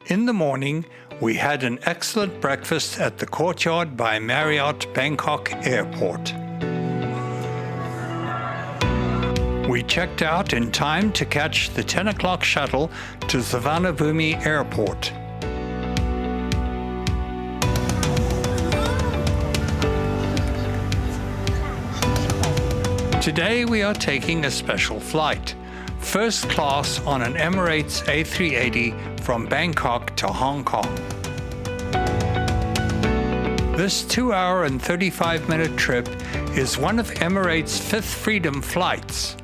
In the morning, we had an excellent breakfast at the Courtyard by Marriot Bangkok Airport. We checked out in time to catch the 10 o'clock shuttle to Suvarnabhumi Airport. Today we are taking a special flight, first class on an Emirates A380 from Bangkok to Hong Kong. This 2-hour and 35-minute trip is one of Emirates' fifth freedom flights,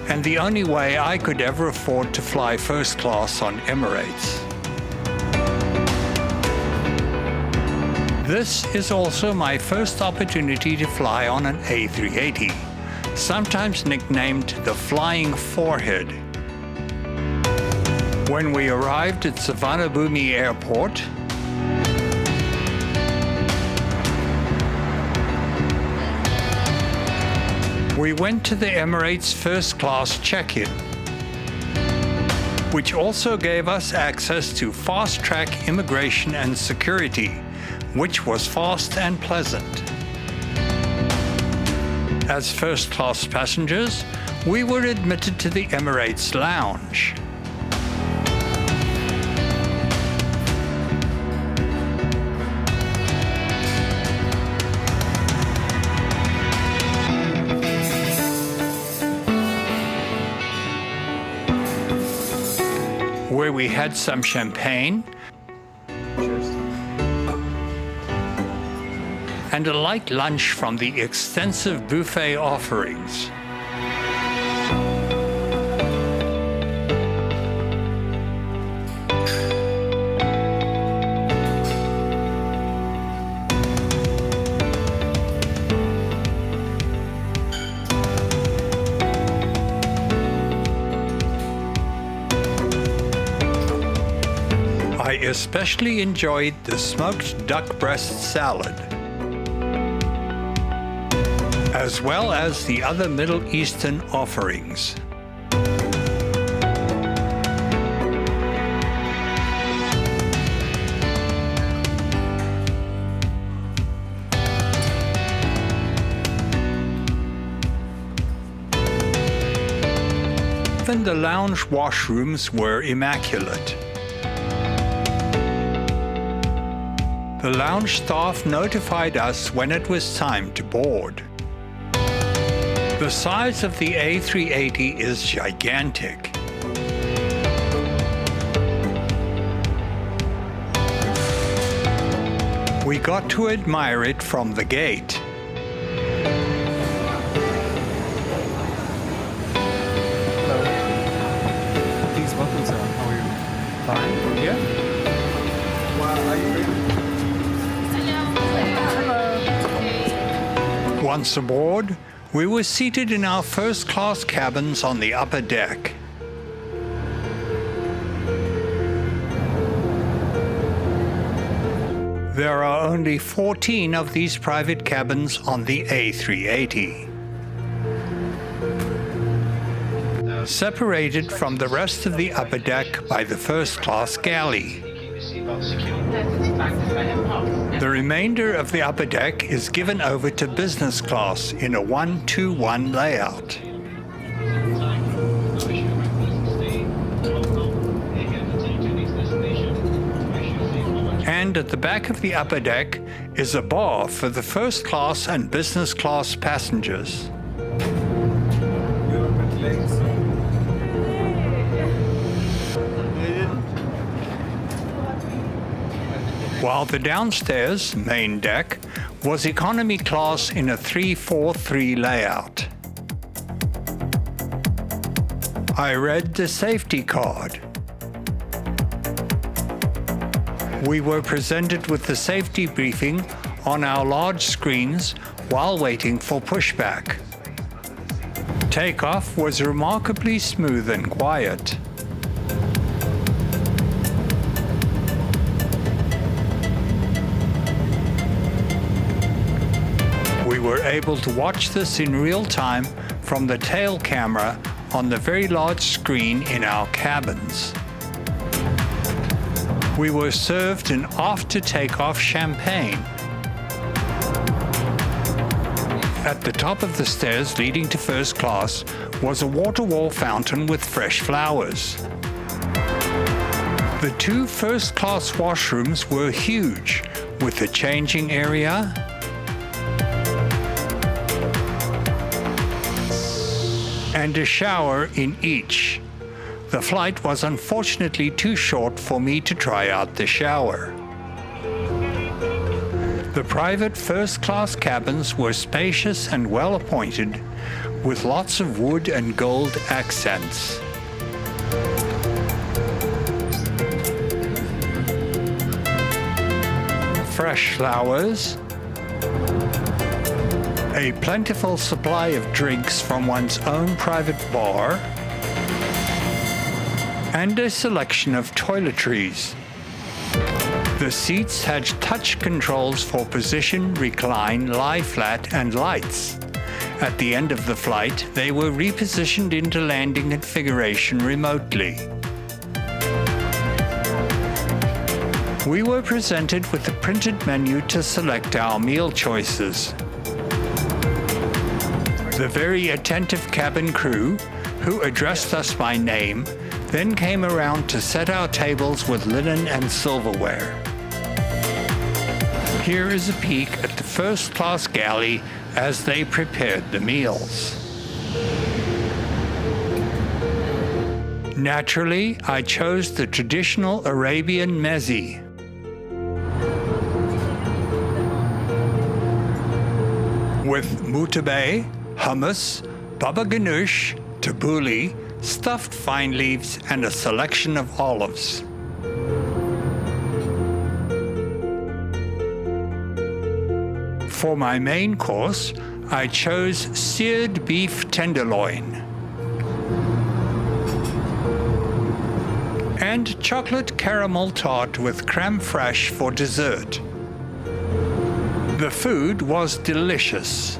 and the only way I could ever afford to fly first class on Emirates. This is also my first opportunity to fly on an A380, sometimes nicknamed the Flying Forehead. When we arrived at Suvarnabhumi Airport, we went to the Emirates first class check-in, which also gave us access to fast-track immigration and security, which was fast and pleasant. As first-class passengers, we were admitted to the Emirates Lounge. Where we had some champagne and a light lunch from the extensive buffet offerings. I especially enjoyed the smoked duck breast salad, as well as the other Middle Eastern offerings. Even the lounge washrooms were immaculate. The lounge staff notified us when it was time to board. The size of the A380 is gigantic. We got to admire it from the gate. Hello. Please welcome, sir. How are you? Fine. Yeah? Wow, are you ready? Once aboard, we were seated in our first-class cabins on the upper deck. There are only 14 of these private cabins on the A380. Separated from the rest of the upper deck by the first-class galley. The remainder of the upper deck is given over to business class in a 1-2-1 layout. And at the back of the upper deck is a bar for the first class and business class passengers. While the downstairs, main deck, was economy class in a 3-4-3 layout. I read the safety card. We were presented with the safety briefing on our large screens while waiting for pushback. Takeoff was remarkably smooth and quiet. We were able to watch this in real time from the tail camera on the very large screen in our cabins. We were served an after-takeoff champagne. At the top of the stairs leading to first class was a water-wall fountain with fresh flowers. The 2 first-class washrooms were huge, with a changing area, and a shower in each. The flight was unfortunately too short for me to try out the shower. The private first-class cabins were spacious and well appointed, with lots of wood and gold accents. Fresh flowers, a plentiful supply of drinks from one's own private bar, and a selection of toiletries. The seats had touch controls for position, recline, lie flat, and lights. At the end of the flight, they were repositioned into landing configuration remotely. We were presented with a printed menu to select our meal choices. The very attentive cabin crew, who addressed us by name, then came around to set our tables with linen and silverware. Here is a peek at the first-class galley as they prepared the meals. Naturally, I chose the traditional Arabian meze. With mutabay, hummus, baba ganoush, tabbouleh, stuffed vine leaves, and a selection of olives. For my main course, I chose seared beef tenderloin and chocolate caramel tart with crème fraîche for dessert. The food was delicious.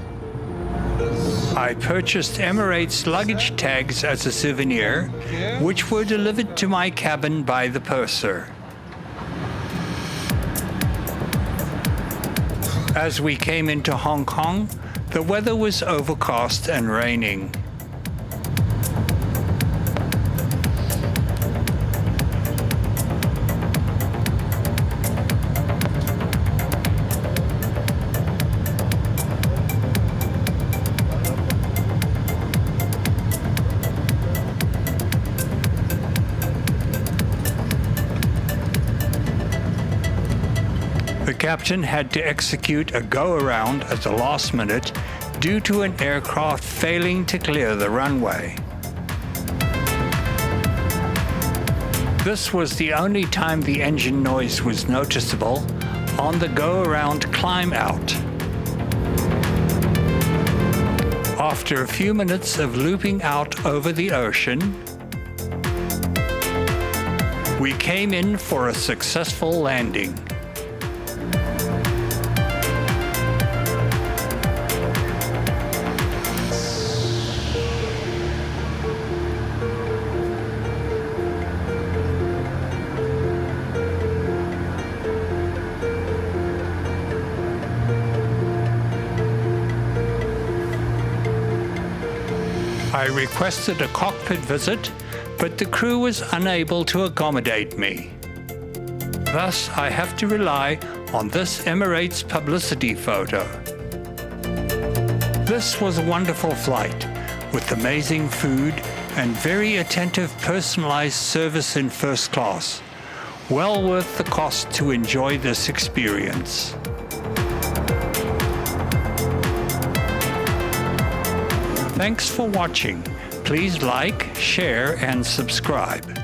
I purchased Emirates luggage tags as a souvenir, which were delivered to my cabin by the purser. As we came into Hong Kong, the weather was overcast and raining. The captain had to execute a go-around at the last minute due to an aircraft failing to clear the runway. This was the only time the engine noise was noticeable on the go-around climb-out. After a few minutes of looping out over the ocean, we came in for a successful landing. I requested a cockpit visit, but the crew was unable to accommodate me. Thus, I have to rely on this Emirates publicity photo. This was a wonderful flight, with amazing food and very attentive personalized service in first class. Well worth the cost to enjoy this experience. Thanks for watching. Please like, share, and subscribe.